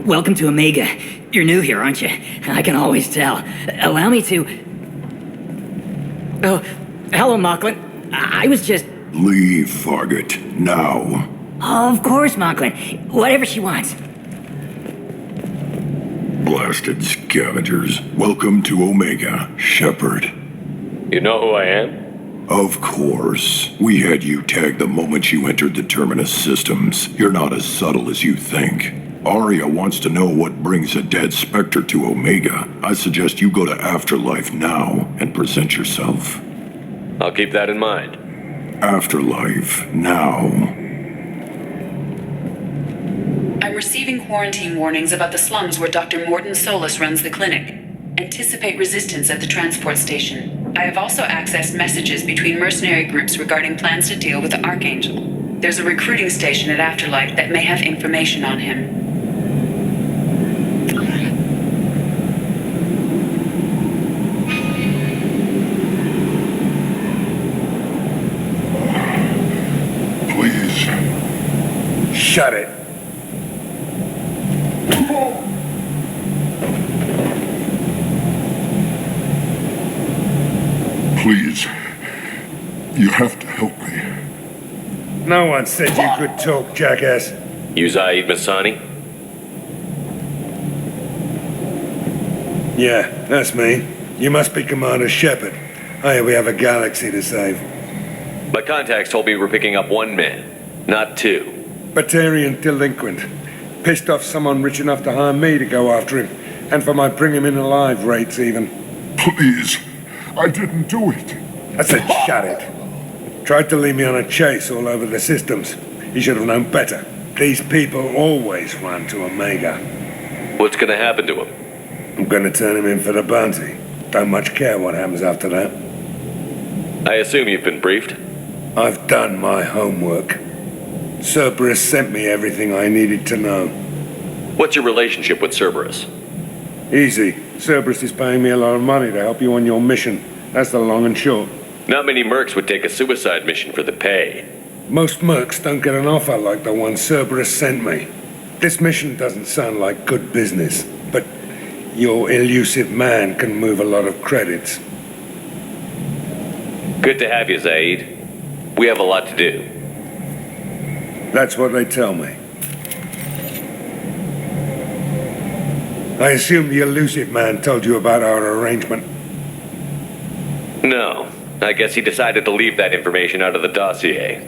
Welcome to Omega. You're new here, aren't you? I can always tell. Allow me to... Oh, hello, Mocklin. I was just... Leave, Fargate. Now. Of course, Mocklin. Whatever she wants. Blasted scavengers. Welcome to Omega, Shepard. You know who I am? Of course. We had you tagged the moment you entered the Terminus systems. You're not as subtle as you think. Arya wants to know what brings a dead Spectre to Omega. I suggest you go to Afterlife now and present yourself. I'll keep that in mind. Afterlife now. I'm receiving quarantine warnings about the slums where Dr. Mordin Solus runs the clinic. Anticipate resistance at the transport station. I have also accessed messages between mercenary groups regarding plans to deal with the Archangel. There's a recruiting station at Afterlife that may have information on him. Shut it. Please. You have to help me. No one said you could talk, jackass. You Zaid Masani? Yeah, that's me. You must be Commander Shepard. Oh yeah, we have a galaxy to save. My contacts told me we're picking up one man, not two. Batarian delinquent. Pissed off someone rich enough to hire me to go after him. And for my bring him in alive rates even. Please. I didn't do it. I said shut it. Tried to lead me on a chase all over the systems. He should have known better. These people always run to Omega. What's gonna happen to him? I'm gonna turn him in for the bounty. Don't much care what happens after that. I assume you've been briefed? I've done my homework. Cerberus sent me everything I needed to know. What's your relationship with Cerberus? Easy. Cerberus is paying me a lot of money to help you on your mission. That's the long and short. Not many mercs would take a suicide mission for the pay. Most mercs don't get an offer like the one Cerberus sent me. This mission doesn't sound like good business, but your elusive man can move a lot of credits. Good to have you, Zaid. We have a lot to do. That's what they tell me. I assume the elusive man told you about our arrangement. No. I guess he decided to leave that information out of the dossier.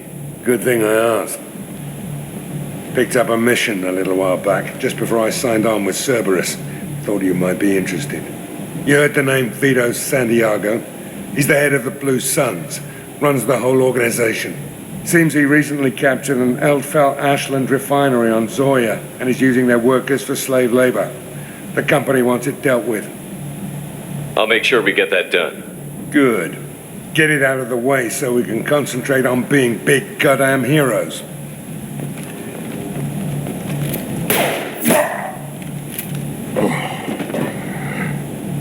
Good thing I asked. Picked up a mission a little while back, just before I signed on with Cerberus. Thought you might be interested. You heard the name Vito Santiago? He's the head of the Blue Suns. Runs the whole organization. Seems he recently captured an Eldfell Ashland refinery on Zoya and is using their workers for slave labor. The company wants it dealt with. I'll make sure we get that done. Good. Get it out of the way so we can concentrate on being big goddamn heroes.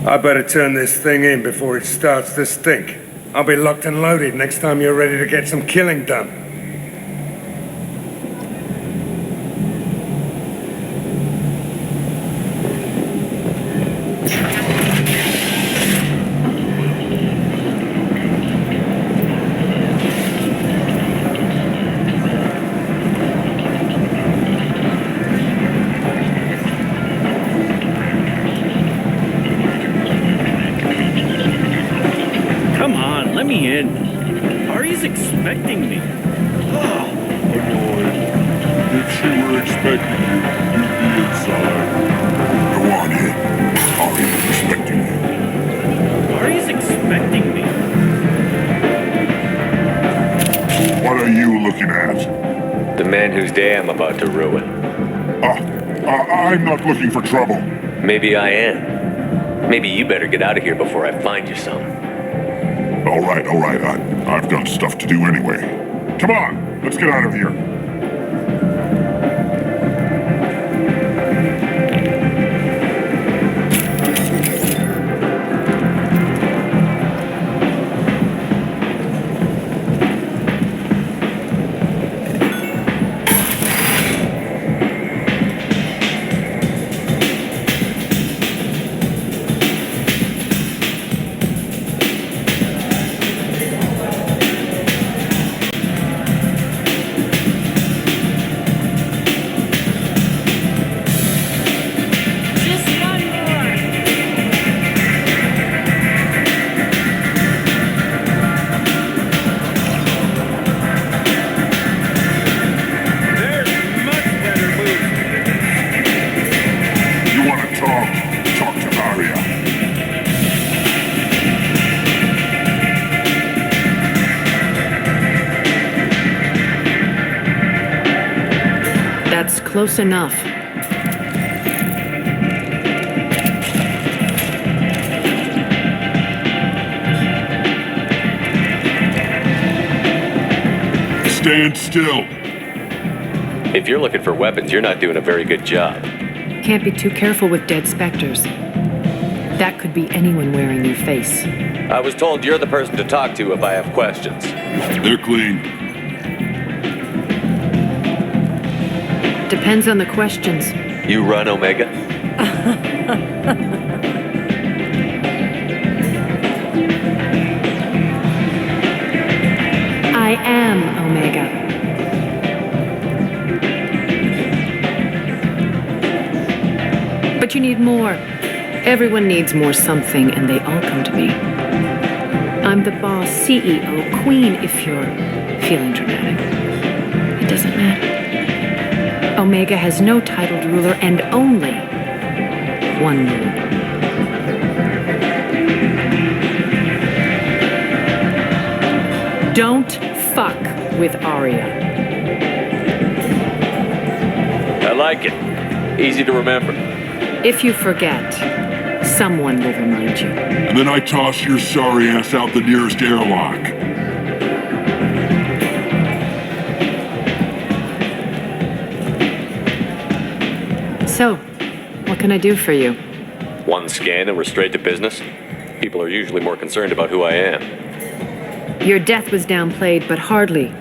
I better turn this thing in before it starts to stink. I'll be locked and loaded next time you're ready to get some killing done. Expecting me. Annoyed. If she were expecting you, you'd be inside. Go on in. Arya's expecting you. Arya's expecting me? What are you looking at? The man whose day I'm about to ruin. I'm not looking for trouble. Maybe I am. Maybe you better get out of here before I find you some. All right. I've got stuff to do anyway. Come on, let's get out of here. Close enough. Stand still. If you're looking for weapons, you're not doing a very good job. Can't be too careful with dead specters. That could be anyone wearing your face. I was told you're the person to talk to if I have questions. They're clean. Depends on the questions. You run Omega? I am Omega. But you need more. Everyone needs more something, and they all come to me. I'm the boss, CEO, queen, if you're feeling dramatic. It doesn't matter. Omega has no titled ruler and only one rule. Don't fuck with Arya. I like it. Easy to remember. If you forget, someone will remind you. And then I toss your sorry ass out the nearest airlock. So, what can I do for you? One scan and we're straight to business? People are usually more concerned about who I am. Your death was downplayed, but hardly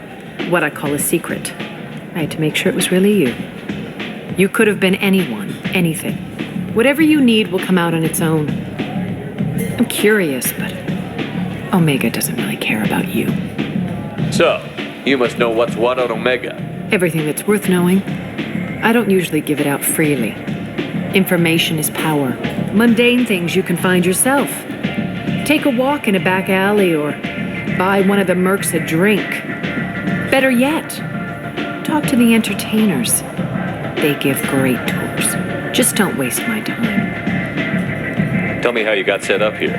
what I call a secret. I had to make sure it was really you. You could have been anyone, anything. Whatever you need will come out on its own. I'm curious, but Omega doesn't really care about you. So, you must know what's what on Omega. Everything that's worth knowing. I don't usually give it out freely. Information is power. Mundane things you can find yourself. Take a walk in a back alley or buy one of the mercs a drink. Better yet, talk to the entertainers. They give great tours. Just don't waste my time. Tell me how you got set up here.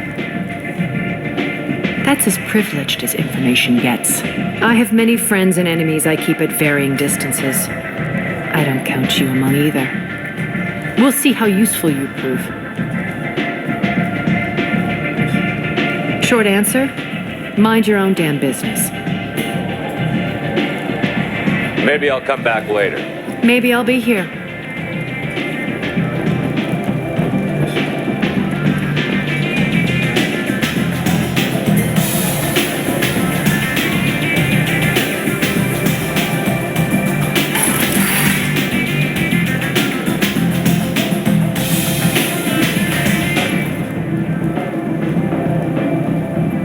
That's as privileged as information gets. I have many friends and enemies I keep at varying distances. I don't count you among either. We'll see how useful you prove. Short answer, mind your own damn business. Maybe I'll come back later. Maybe I'll be here.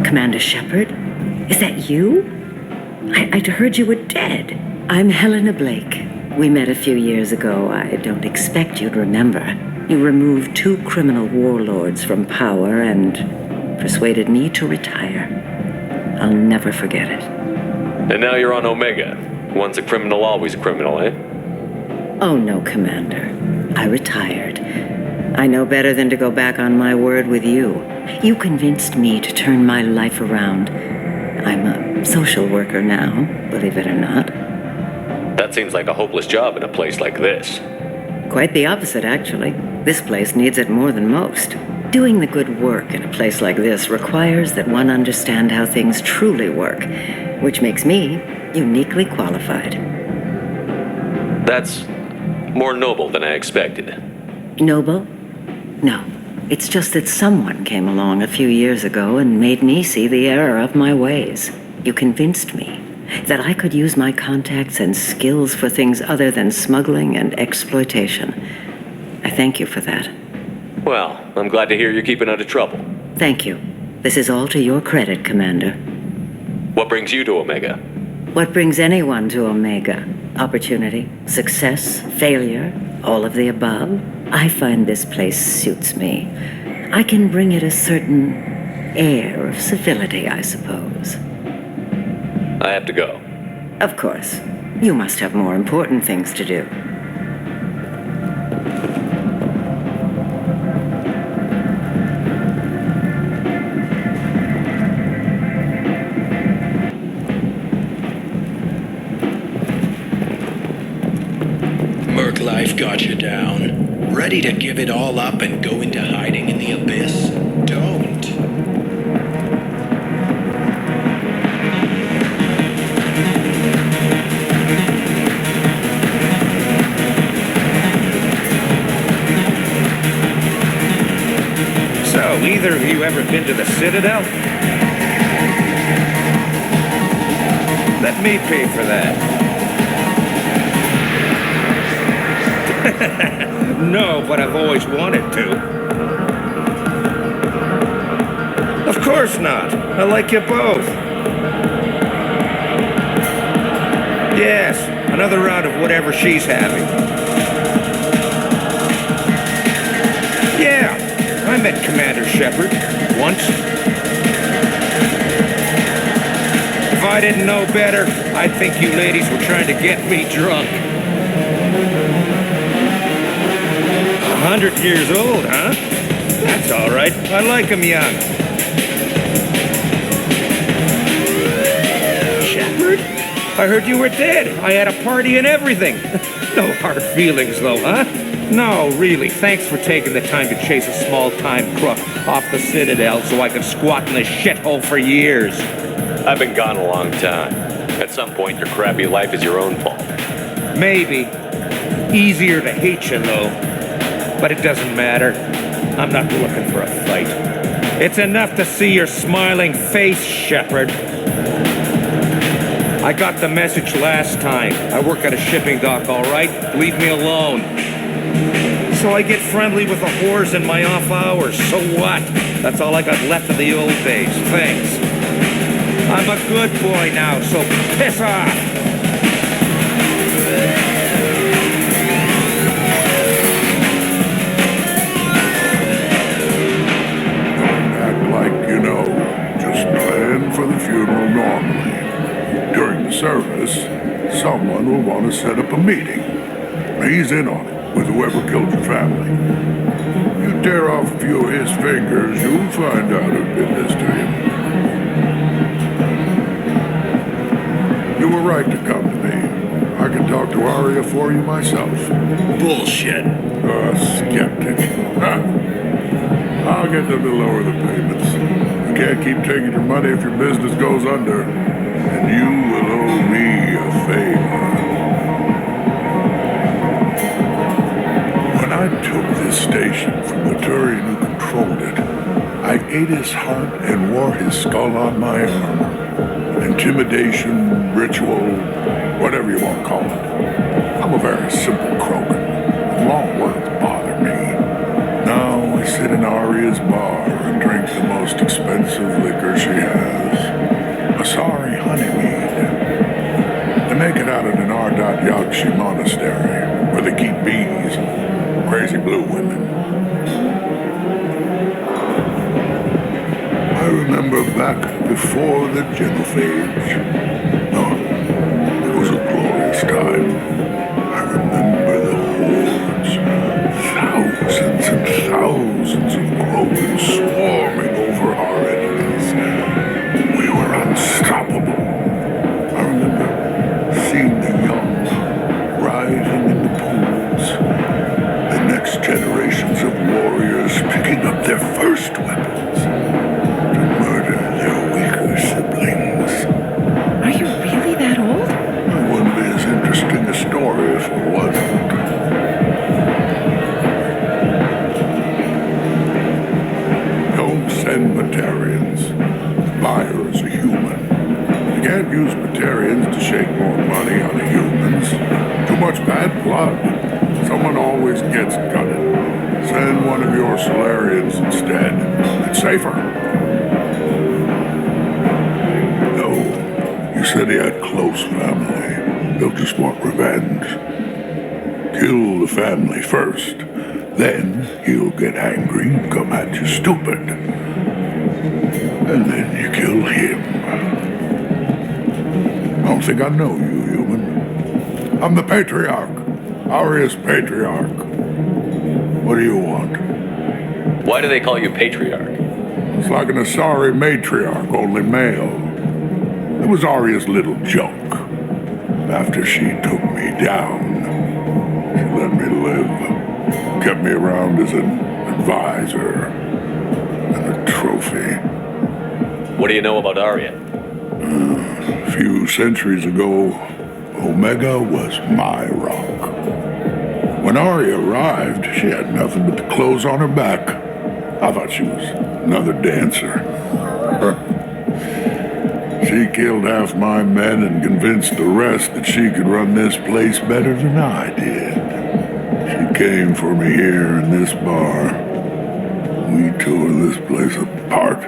Commander Shepard? Is that you? I'd heard you were dead. I'm Helena Blake. We met a few years ago. I don't expect you'd remember. You removed 2 criminal warlords from power and persuaded me to retire. I'll never forget it. And now you're on Omega. Once a criminal, always a criminal, eh? Oh, no, Commander. I retired. I know better than to go back on my word with you. You convinced me to turn my life around. I'm a social worker now, believe it or not. That seems like a hopeless job in a place like this. Quite the opposite, actually. This place needs it more than most. Doing the good work in a place like this requires that one understand how things truly work, which makes me uniquely qualified. That's more noble than I expected. Noble? No. It's just that someone came along a few years ago and made me see the error of my ways. You convinced me that I could use my contacts and skills for things other than smuggling and exploitation. I thank you for that. Well, I'm glad to hear you're keeping out of trouble. Thank you. This is all to your credit, Commander. What brings you to Omega? What brings anyone to Omega? Opportunity, success, failure, all of the above? I find this place suits me. I can bring it a certain air of civility, I suppose. I have to go. Of course. You must have more important things to do. Merc I've got you down. Ready to give it all up and go into hiding in the abyss? Don't. So, either of you ever been to the Citadel? Let me pay for that. No, but I've always wanted to. Of course not. I like you both. Yes, another round of whatever she's having. Yeah, I met Commander Shepard once. If I didn't know better, I'd think you ladies were trying to get me drunk. 100 years old, huh? That's all right. I like 'em young. Shepard? I heard you were dead. I had a party and everything. No hard feelings, though, huh? No, really. Thanks for taking the time to chase a small-time crook off the Citadel so I could squat in this shithole for years. I've been gone a long time. At some point, your crappy life is your own fault. Maybe. Easier to hate you, though. But it doesn't matter. I'm not looking for a fight. It's enough to see your smiling face, Shepard. I got the message last time. I work at a shipping dock, all right? Leave me alone. So I get friendly with the whores in my off hours. So what? That's all I got left of the old days. Thanks. I'm a good boy now, so piss off. You know, just plan for the funeral normally. During the service, someone will want to set up a meeting. He's in on it with whoever killed your family. You tear off a few of his fingers, you'll find out who did this to him. You were right to come to me. I can talk to Arya for you myself. Bullshit. Skeptic. Huh. I'll get them to lower the payments. You can't keep taking your money if your business goes under. And you will owe me a favor. When I took this station from the Turian who controlled it, I ate his heart and wore his skull on my arm. Intimidation, ritual, whatever you want to call it. I'm a very simple Krogan. Long words bother me. Now I sit in Arya's bar and drink the most expensive liquor she has. Asari honeymead. They make it out at an Yakshi monastery, where they keep bees and crazy blue women. I remember back before the genophage. Oh, it was a glorious time. I remember the hordes. Thousands and thousands of Krogan swarming over our enemies. We were unstoppable. I remember seeing the young rising in the pools. The next generations of warriors picking up their first weapons to murder their weaker siblings. Are you really that old? It wouldn't be as interesting a story if it wasn't. Send Batarians. Lair is a human. You can't use Batarians to shake more money out of humans. Too much bad blood. Someone always gets gutted. Send one of your Solarians instead. It's safer. No, you said he had close family. They'll just want revenge. Kill the family first. Then he'll get angry and come at you stupid. And then you kill him. I don't think I know you, human. I'm the Patriarch. Arya's Patriarch. What do you want? Why do they call you Patriarch? It's like an Asari matriarch, only male. It was Arya's little joke. After she took me down, she let me live. Kept me around as an advisor and a trophy. What do you know about Arya? A few centuries ago, Omega was my rock. When Arya arrived, she had nothing but the clothes on her back. I thought she was another dancer. She killed half my men and convinced the rest that she could run this place better than I did. She came for me here in this bar. We tore this place apart.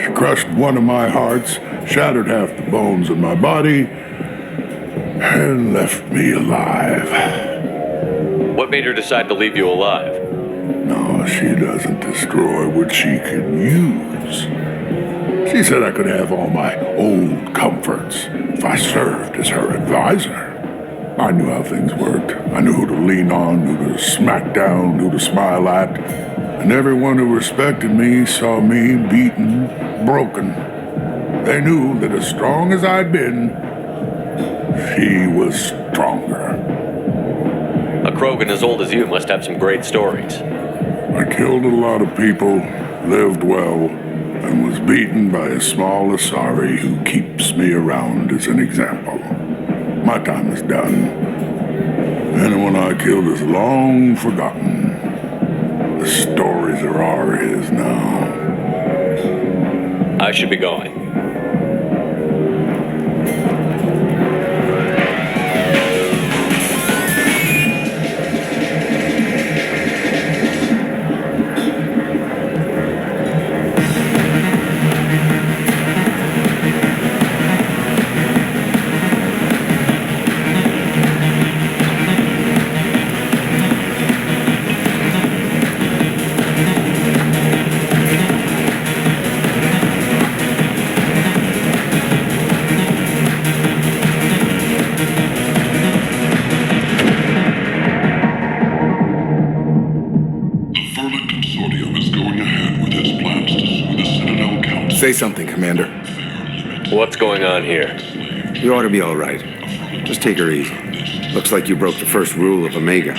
She crushed one of my hearts, shattered half the bones in my body, and left me alive. What made her decide to leave you alive? No, she doesn't destroy what she can use. She said I could have all my old comforts if I served as her advisor. I knew how things worked. I knew who to lean on, who to smack down, who to smile at. And everyone who respected me saw me beaten, broken. They knew that as strong as I'd been, she was stronger. A Krogan as old as you must have some great stories. I killed a lot of people, lived well, and was beaten by a small Asari who keeps me around as an example. My time is done. Anyone I killed is long forgotten. The stories are ours now. I should be going. Say something, Commander. What's going on here? You ought to be all right. Just take her easy. Looks like you broke the first rule of Omega.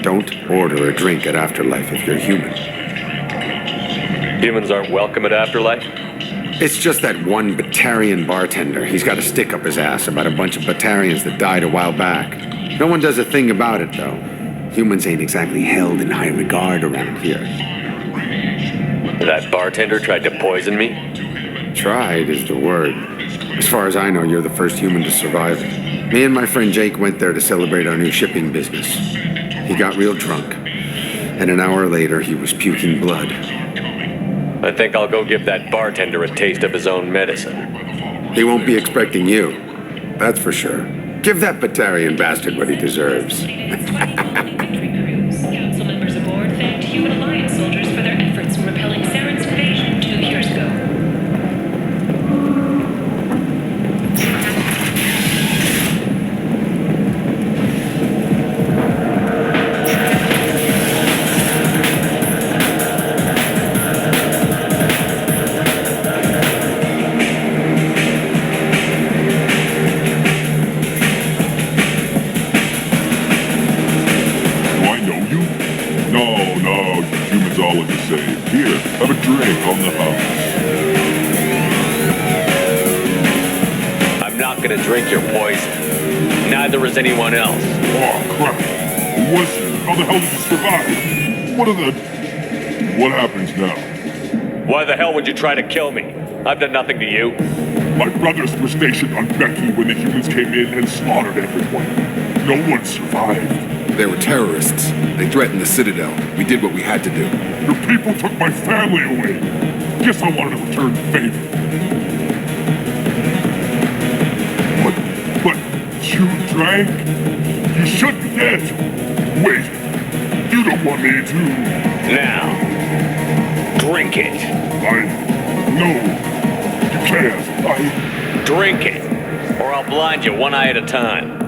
Don't order a drink at Afterlife if you're human. Humans aren't welcome at Afterlife? It's just that one Batarian bartender. He's got a stick up his ass about a bunch of Batarians that died a while back. No one does a thing about it, though. Humans ain't exactly held in high regard around here. That bartender tried to poison me? Tried is the word. As far as I know, you're the first human to survive it. Me and my friend Jake went there to celebrate our new shipping business. He got real drunk, and an hour later he was puking blood. I think I'll go give that bartender a taste of his own medicine. He won't be expecting you, that's for sure. Give that Batarian bastard what he deserves. Council members aboard thanked human alliance soldiers for their efforts in repelling Saren's invasion 2 years ago. Here, have a drink on the house. I'm not gonna drink your poison. Neither is anyone else. Oh, crap. Who was you? How the hell did you survive? What happens now? Why the hell would you try to kill me? I've done nothing to you. My brothers were stationed on Becky when the humans came in and slaughtered everyone. No one survived. They were terrorists. They threatened the Citadel. We did what we had to do. Your people took my family away. Guess I wanted to return the favor. But you drank? You shouldn't be dead. Wait, you don't want me to... Now, drink it. No, you can't. Drink it, or I'll blind you one eye at a time.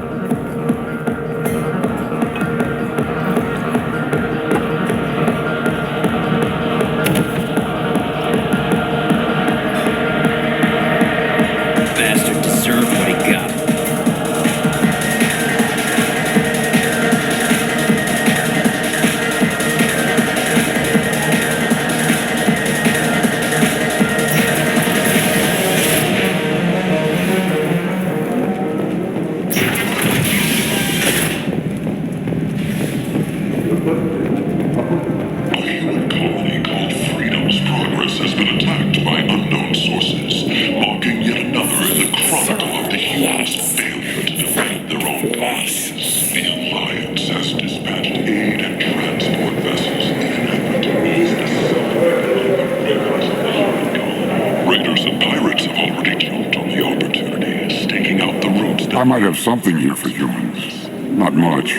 might have something here for humans. Not much.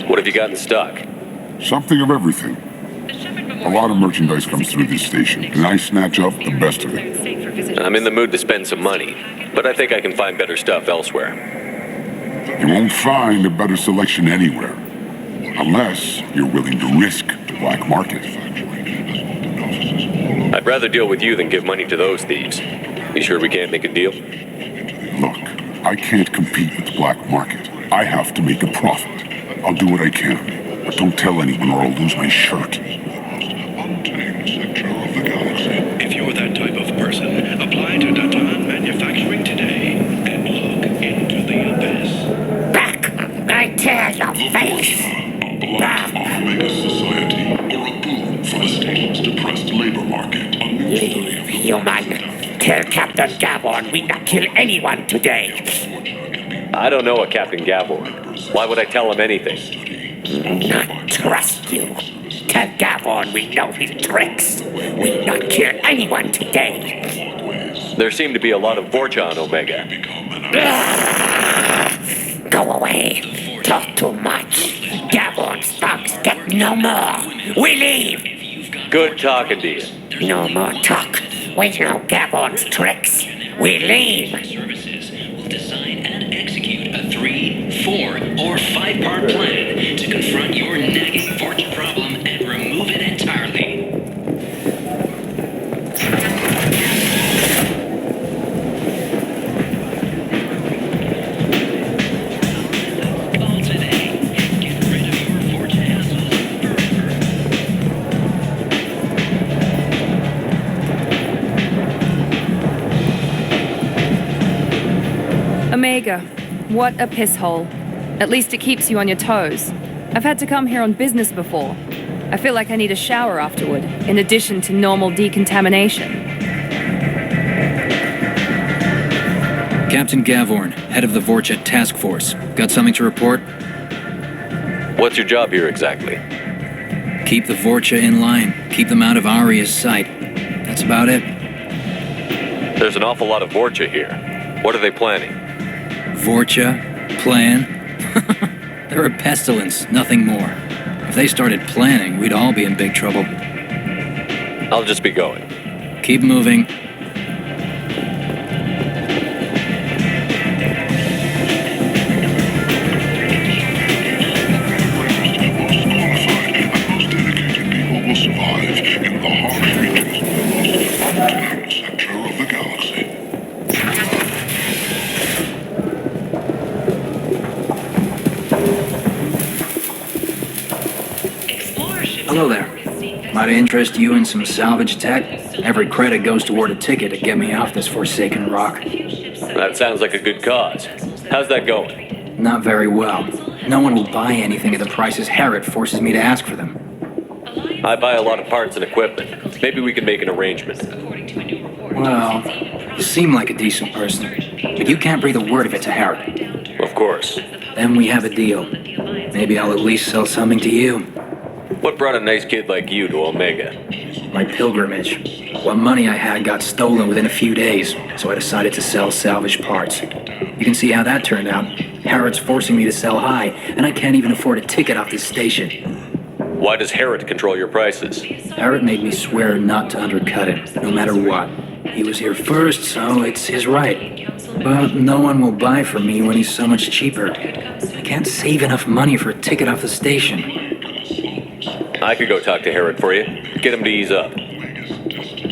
What have you got in stock? Something of everything. A lot of merchandise comes through this station, and I snatch up the best of it. I'm in the mood to spend some money, but I think I can find better stuff elsewhere. You won't find a better selection anywhere. Unless you're willing to risk the black market. I'd rather deal with you than give money to those thieves. You sure we can't make a deal? Look, I can't compete with the black market. I have to make a profit. I'll do what I can, but don't tell anyone or I'll lose my shirt. If you're that type of person, apply to Datan Manufacturing today and look into the abyss. Back! I tear your face! Back! Omega Society, or a boon for the station's depressed labor market. Leave, human! Tell Captain Gavon we not kill anyone today. I don't know a Captain Gavon. Why would I tell him anything? Not trust you. Tell Gavon we know his tricks. We not kill anyone today. There seem to be a lot of Vorcha on Omega. Go away. Talk too much. Gavon's thugs get no more. We leave. Good talking to you. No more talk. We know Gavon's tricks. We leave. Services will design and execute a 3, 4, or 5-part plan to confront your nagging Vorcha problem and remove it entirely. Call today and get rid of your Vorcha hassles forever. Omega, what a piss hole. At least it keeps you on your toes. I've had to come here on business before. I feel like I need a shower afterward, in addition to normal decontamination. Captain Gavorn, head of the Vorcha Task Force. Got something to report? What's your job here exactly? Keep the Vorcha in line. Keep them out of Aria's sight. That's about it. There's an awful lot of Vorcha here. What are they planning? Vorcha? Plan? They're a pestilence, nothing more. If they started planning, we'd all be in big trouble. I'll just be going. Keep moving. Hello there. Might interest you in some salvage tech? Every credit goes toward a ticket to get me off this forsaken rock. That sounds like a good cause. How's that going? Not very well. No one will buy anything at the prices Herod forces me to ask for them. I buy a lot of parts and equipment. Maybe we can make an arrangement. Well, you seem like a decent person, but you can't breathe a word of it to Herod. Of course. Then we have a deal. Maybe I'll at least sell something to you. What brought a nice kid like you to Omega? My pilgrimage. What money I had got stolen within a few days, so I decided to sell salvage parts. You can see how that turned out. Herod's forcing me to sell high, and I can't even afford a ticket off this station. Why does Herod control your prices? Herod made me swear not to undercut it, no matter what. He was here first, so it's his right. But no one will buy from me when he's so much cheaper. I can't save enough money for a ticket off the station. I could go talk to Herod for you. Get him to ease up.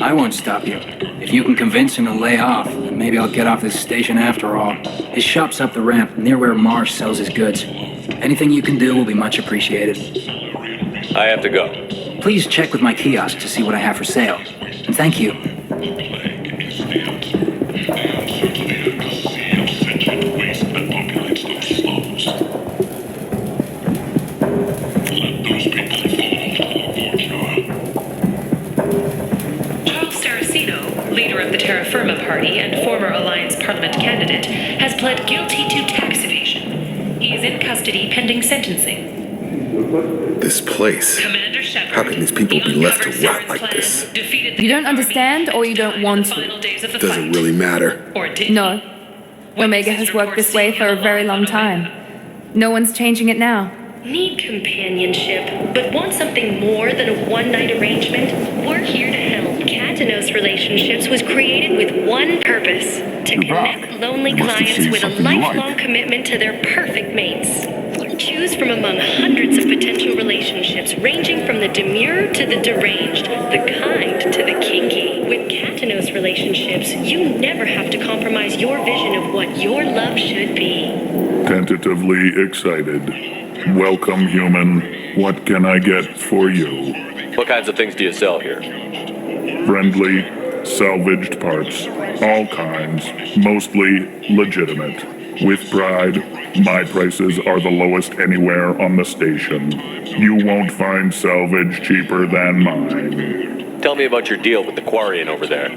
I won't stop you. If you can convince him to lay off, then maybe I'll get off this station after all. His shop's up the ramp, near where Marsh sells his goods. Anything you can do will be much appreciated. I have to go. Please check with my kiosk to see what I have for sale. And thank you. Leader of the Terra Firma Party and former Alliance Parliament candidate, has pled guilty to tax evasion. He is in custody pending sentencing. This place. How can these people be left to rot like this? You don't understand or you don't want to? Doesn't really matter. No. Omega has worked this way for a very long time. No one's changing it now. Need companionship, but want something more than a one-night arrangement? We're here to help. Katanos Relationships was created with one purpose: to connect lonely clients with a lifelong commitment to their perfect mates. Choose from among hundreds of potential relationships ranging from the demure to the deranged, the kind to the kinky. With Katanos Relationships, you never have to compromise your vision of what your love should be. Tentatively excited. Welcome, human. What can I get for you? What kinds of things do you sell here? Friendly, salvaged parts. All kinds. Mostly legitimate. With pride, my prices are the lowest anywhere on the station. You won't find salvage cheaper than mine. Tell me about your deal with the Quarian over there.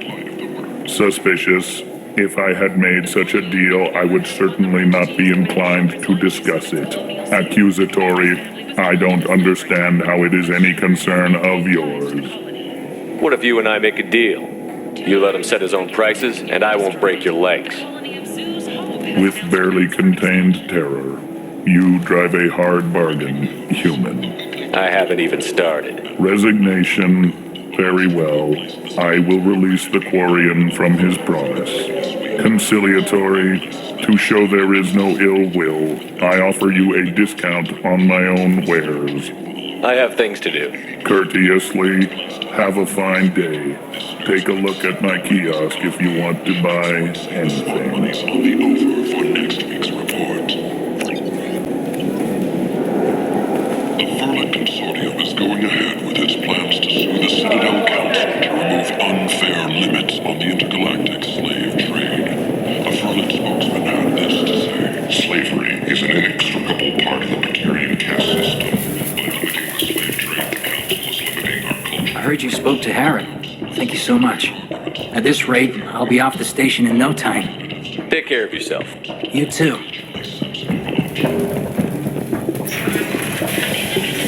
Suspicious. If I had made such a deal, I would certainly not be inclined to discuss it. Accusatory. I don't understand how it is any concern of yours. What if you and I make a deal? You let him set his own prices, and I won't break your legs. With barely contained terror, you drive a hard bargain, human. I haven't even started. Resignation. Very well. I will release the Quarian from his promise. Conciliatory. To show there is no ill will, I offer you a discount on my own wares. I have things to do. Courteously. Have a fine day. Take a look at my kiosk if you want to buy anything. Will be over for next week's report. The Verlet Consortium is going ahead with its plans to sue the Sentinel Council to remove unfair limits on the intergalactic slave trade. A Verlet spokesman had this to say. Slavery is an inextricable part of the Precarian caste system. By limiting the slave trade, the Council is limiting our culture. I heard you spoke to Harry. Thank you so much. At this rate, I'll be off the station in no time. Take care of yourself. You too.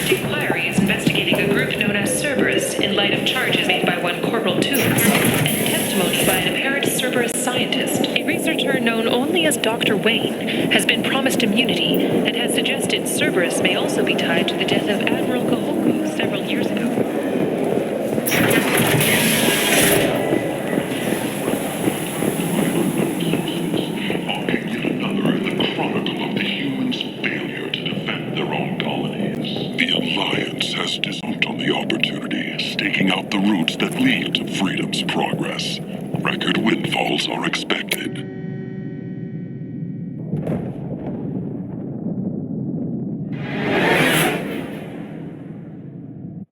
Inquiry is investigating a group known as Cerberus in light of charges made by one Corporal Toombs and testimony by an apparent Cerberus scientist. A researcher known only as Dr. Wayne has been promised immunity and has suggested Cerberus may also be tied to the death of Admiral Kahoku several years ago. Staking out the routes that lead to freedom's progress. Record windfalls are expected.